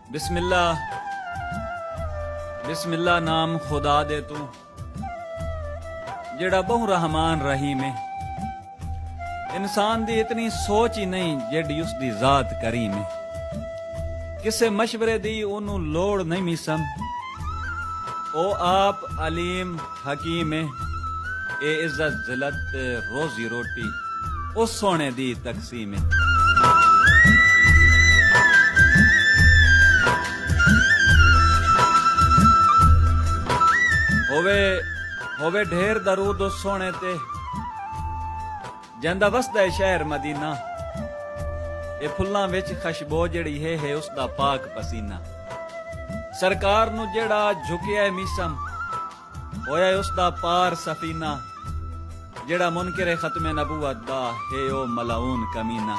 बिस्मिल्लाह बिस्मिल्लाह नाम खुदा दे तू जेड़ा बहु रहमान रहीम है। इंसान दी इतनी सोच ही नहीं जेड़ी उसदी जात करीम है। किसे मशवरे दी ओनू लोड़ नहीं मिसम, ओ आप अलीम हकीम है। ए इज्जत जिलत रोजी रोटी उस सोने दी तकसीम है। होवे ढेर दरूद उस सोने ते जंदा वसदा है शहर मदीना। ए फुल्लां विच खुशबू जड़ी है उसदा पाक पसीना। सरकार नू जेड़ा झुकिया है मीसम होया उसदा पार सफीना। जेड़ा मुनकिर खत्मे नबूवत दा है ओ मलाऊन कमीना।